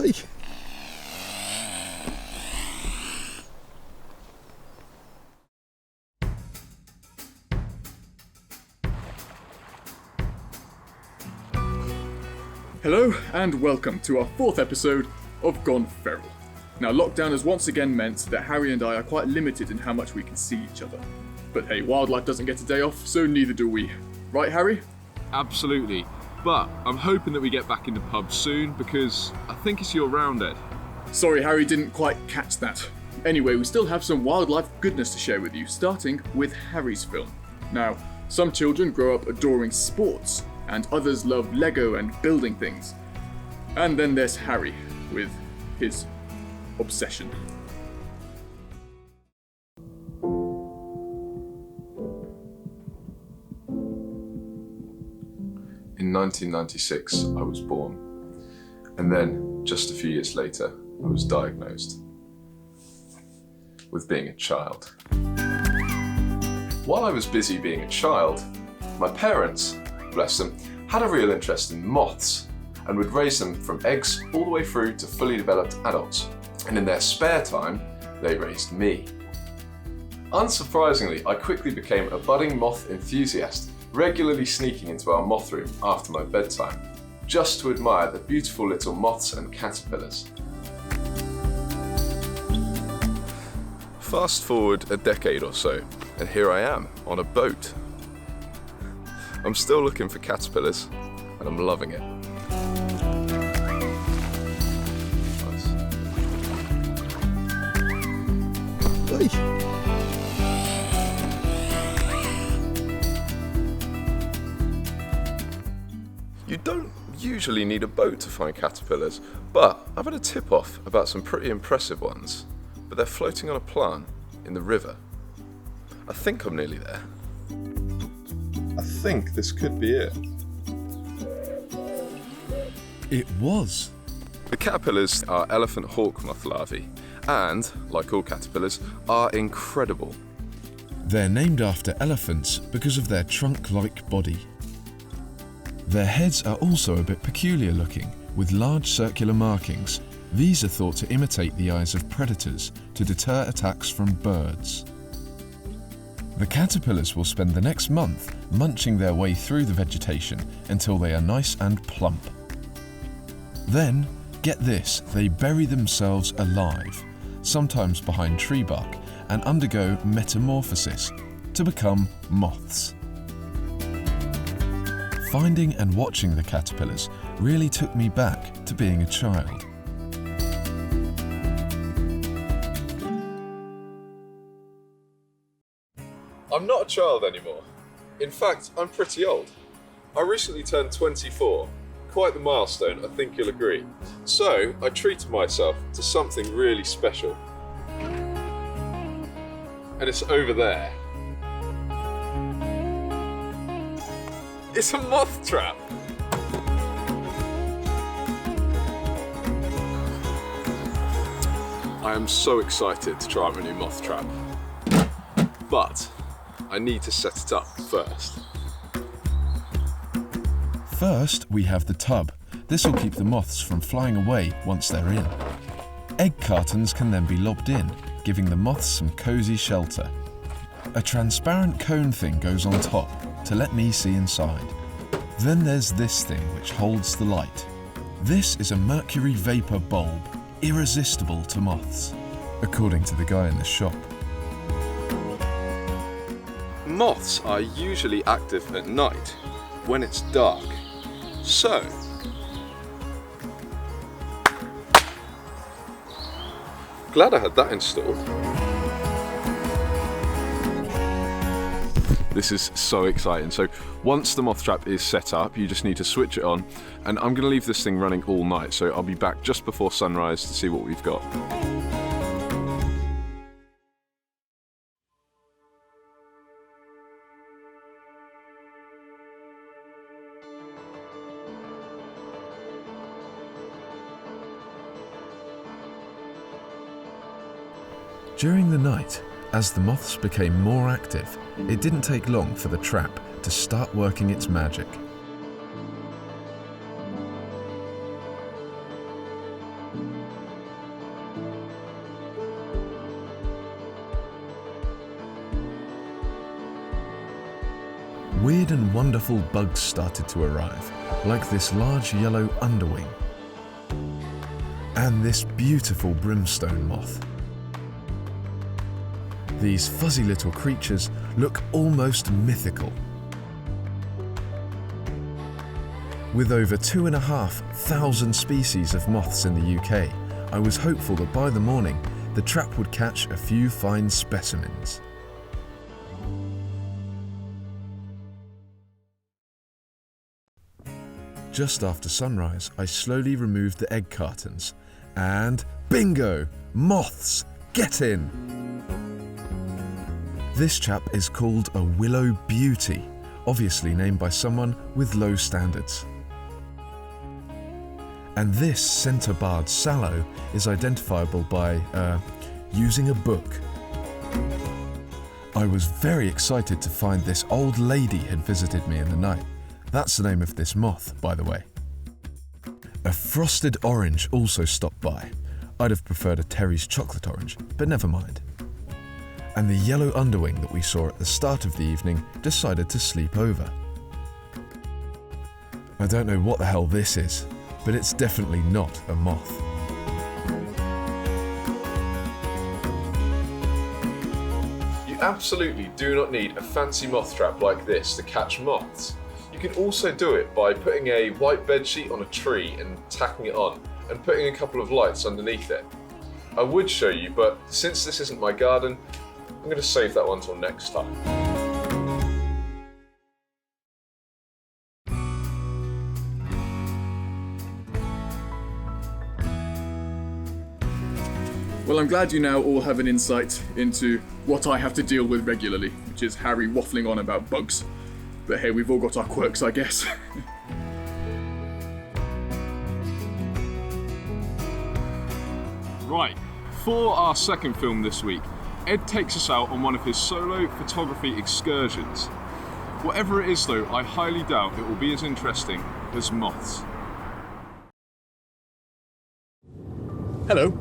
Oi. Hello and welcome to our 4th episode of GoneFeral. Now, lockdown has once again meant that Harry and I are quite limited in how much we can see each other. But hey, wildlife doesn't get a day off, so neither do we. Right, Harry? Absolutely. But I'm hoping that we get back into pubs soon because I think it's your round, Ed. Sorry, Harry, didn't quite catch that. Anyway, we still have some wildlife goodness to share with you, starting with Harry's film. Now, some children grow up adoring sports, and others love Lego and building things. And then there's Harry, with his obsession. In 1996, I was born, and then, just a few years later, I was diagnosed with being a child. While I was busy being a child, my parents, bless them, had a real interest in moths and would raise them from eggs all the way through to fully developed adults. And in their spare time, they raised me. Unsurprisingly, I quickly became a budding moth enthusiast, regularly sneaking into our moth room after my bedtime, just to admire the beautiful little moths and caterpillars. Fast forward a decade or so, and here I am, on a boat. I'm still looking for caterpillars, and I'm loving it. Nice. Oi. You don't usually need a boat to find caterpillars, but I've had a tip-off about some pretty impressive ones, but they're floating on a plant in the river. I think I'm nearly there. I think this could be it. It was. The caterpillars are elephant hawkmoth larvae, and, like all caterpillars, are incredible. They're named after elephants because of their trunk-like body. Their heads are also a bit peculiar looking, with large circular markings. These are thought to imitate the eyes of predators to deter attacks from birds. The caterpillars will spend the next month munching their way through the vegetation until they are nice and plump. Then, get this, they bury themselves alive, sometimes behind tree bark, and undergo metamorphosis to become moths. Finding and watching the caterpillars really took me back to being a child. I'm not a child anymore. In fact, I'm pretty old. I recently turned 24. Quite the milestone, I think you'll agree. So, I treated myself to something really special. And it's over there. It's a moth trap! I am so excited to try my new moth trap. But I need to set it up first. First, we have the tub. This will keep the moths from flying away once they're in. Egg cartons can then be lobbed in, giving the moths some cozy shelter. A transparent cone thing goes on top to let me see inside. Then there's this thing which holds the light. This is a mercury vapor bulb, irresistible to moths, according to the guy in the shop. Moths are usually active at night, when it's dark. So, glad I had that installed. This is so exciting. So once the moth trap is set up, you just need to switch it on, and I'm going to leave this thing running all night, so I'll be back just before sunrise to see what we've got. During the night, as the moths became more active, it didn't take long for the trap to start working its magic. weird and wonderful bugs started to arrive, like this large yellow underwing and this beautiful brimstone moth. These fuzzy little creatures look almost mythical. With over 2,500 species of moths in the UK, I was hopeful that by the morning, the trap would catch a few fine specimens. Just after sunrise, I slowly removed the egg cartons, and bingo! Moths! Get in! This chap is called a willow beauty, obviously named by someone with low standards. And this centre-barred sallow is identifiable by, using a book. I was very excited to find this old lady had visited me in the night. That's the name of this moth, by the way. A frosted orange also stopped by. I'd have preferred a Terry's chocolate orange, but never mind. And the yellow underwing that we saw at the start of the evening decided to sleep over. I don't know what the hell this is, but it's definitely not a moth. You absolutely do not need a fancy moth trap like this to catch moths. You can also do it by putting a white bedsheet on a tree and tacking it on, and putting a couple of lights underneath it. I would show you, but since this isn't my garden, I'm going to save that one till next time. Well, I'm glad you now all have an insight into what I have to deal with regularly, which is Harry waffling on about bugs. But hey, we've all got our quirks, I guess. Right, for our second film this week, Ed takes us out on one of his solo photography excursions. Whatever it is though, I highly doubt it will be as interesting as moths. Hello,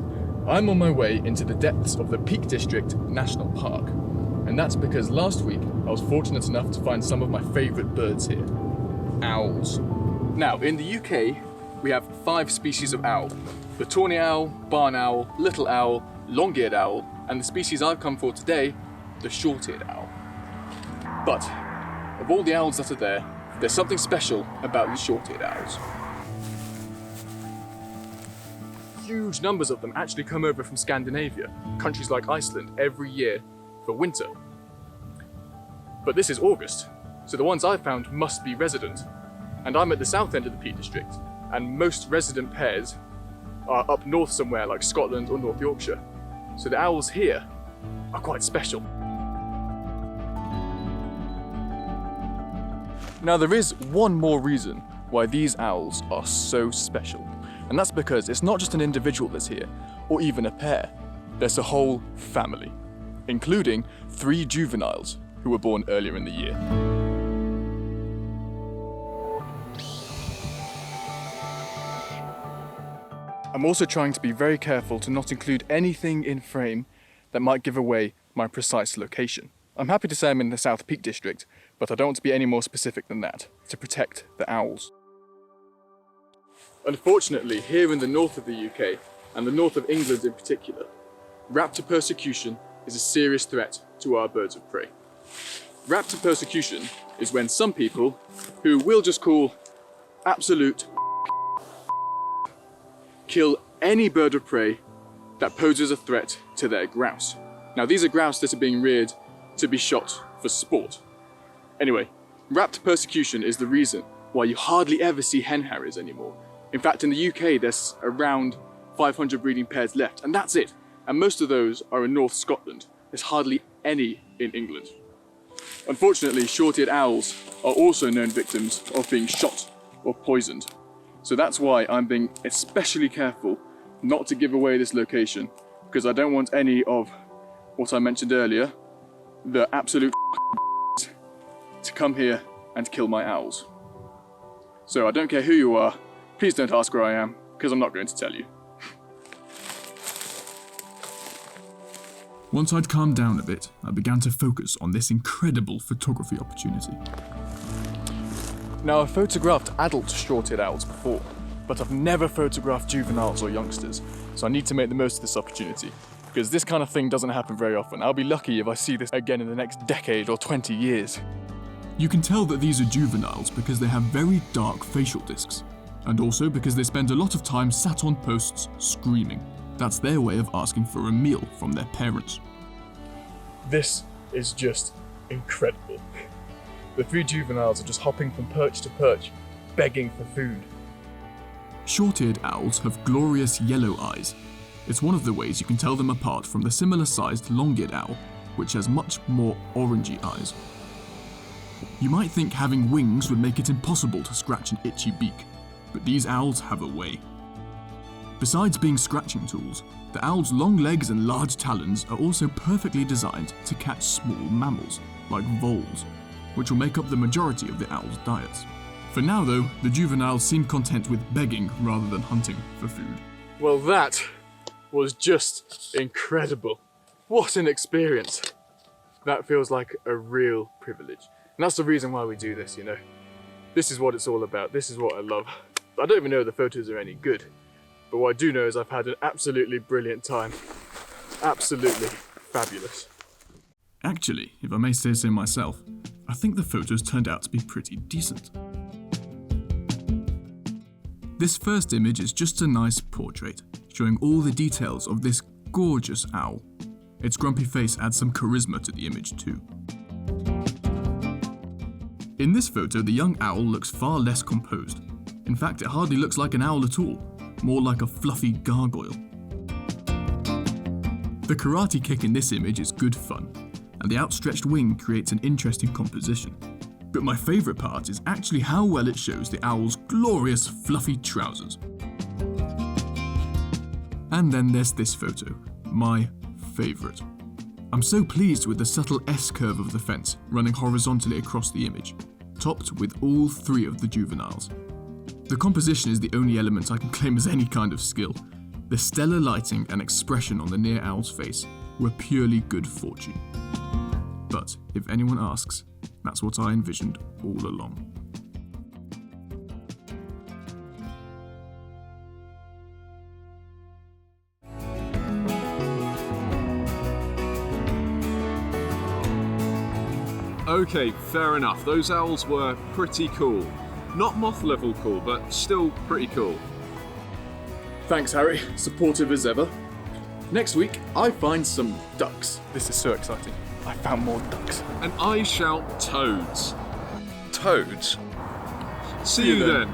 I'm on my way into the depths of the Peak District National Park. And that's because last week I was fortunate enough to find some of my favourite birds here. Owls. Now, in the UK, we have 5 species of owl. The tawny owl, barn owl, little owl, long-eared owl, and the species I've come for today, the short-eared owl. But, of all the owls that are there, there's something special about the short-eared owls. Huge numbers of them actually come over from Scandinavia, countries like Iceland, every year for winter. But this is August, so the ones I've found must be resident. And I'm at the south end of the Peak District, and most resident pairs are up north somewhere like Scotland or North Yorkshire. So the owls here are quite special. Now there is one more reason why these owls are so special. And that's because it's not just an individual that's here, or even a pair. There's a whole family, including 3 juveniles who were born earlier in the year. I'm also trying to be very careful to not include anything in frame that might give away my precise location. I'm happy to say I'm in the South Peak District, but I don't want to be any more specific than that, to protect the owls. Unfortunately, here in the north of the UK, and the north of England in particular, raptor persecution is a serious threat to our birds of prey. Raptor persecution is when some people, who we'll just call absolute kill any bird of prey that poses a threat to their grouse. Now these are grouse that are being reared to be shot for sport. Anyway, raptor persecution is the reason why you hardly ever see hen harriers anymore. In fact, in the UK, there's around 500 breeding pairs left, and that's it. And most of those are in North Scotland. There's hardly any in England. Unfortunately, short-eared owls are also known victims of being shot or poisoned. So that's why I'm being especially careful not to give away this location, because I don't want any of what I mentioned earlier, the absolute to come here and kill my owls. So I don't care who you are, please don't ask where I am, because I'm not going to tell you. Once I'd calmed down a bit, I began to focus on this incredible photography opportunity. Now, I've photographed adult short-eared owls before, but I've never photographed juveniles or youngsters, so I need to make the most of this opportunity, because this kind of thing doesn't happen very often. I'll be lucky if I see this again in the next decade or 20 years. You can tell that these are juveniles because they have very dark facial discs, and also because they spend a lot of time sat on posts screaming. That's their way of asking for a meal from their parents. This is just incredible. The 3 juveniles are just hopping from perch to perch, begging for food. Short-eared owls have glorious yellow eyes. It's one of the ways you can tell them apart from the similar-sized long-eared owl, which has much more orangey eyes. You might think having wings would make it impossible to scratch an itchy beak, but these owls have a way. Besides being scratching tools, the owl's long legs and large talons are also perfectly designed to catch small mammals, like voles, which will make up the majority of the owl's diets. For now though, the juveniles seem content with begging rather than hunting for food. Well, that was just incredible. What an experience. That feels like a real privilege. And that's the reason why we do this, you know. This is what it's all about. This is what I love. I don't even know if the photos are any good, but what I do know is I've had an absolutely brilliant time. Absolutely fabulous. Actually, if I may say so myself, I think the photos turned out to be pretty decent. This first image is just a nice portrait, showing all the details of this gorgeous owl. Its grumpy face adds some charisma to the image too. In this photo, the young owl looks far less composed. In fact, it hardly looks like an owl at all, more like a fluffy gargoyle. The karate kick in this image is good fun, and the outstretched wing creates an interesting composition. But my favourite part is actually how well it shows the owl's glorious fluffy trousers. And then there's this photo, my favourite. I'm so pleased with the subtle S-curve of the fence running horizontally across the image, topped with all 3 of the juveniles. The composition is the only element I can claim as any kind of skill. The stellar lighting and expression on the near owl's face were purely good fortune. But if anyone asks, that's what I envisioned all along. Okay, fair enough. Those owls were pretty cool. Not moth level cool, but still pretty cool. Thanks, Harry. Supportive as ever. Next week, I find some ducks. This is so exciting. I found more ducks. And I shout toads. Toads? See you then.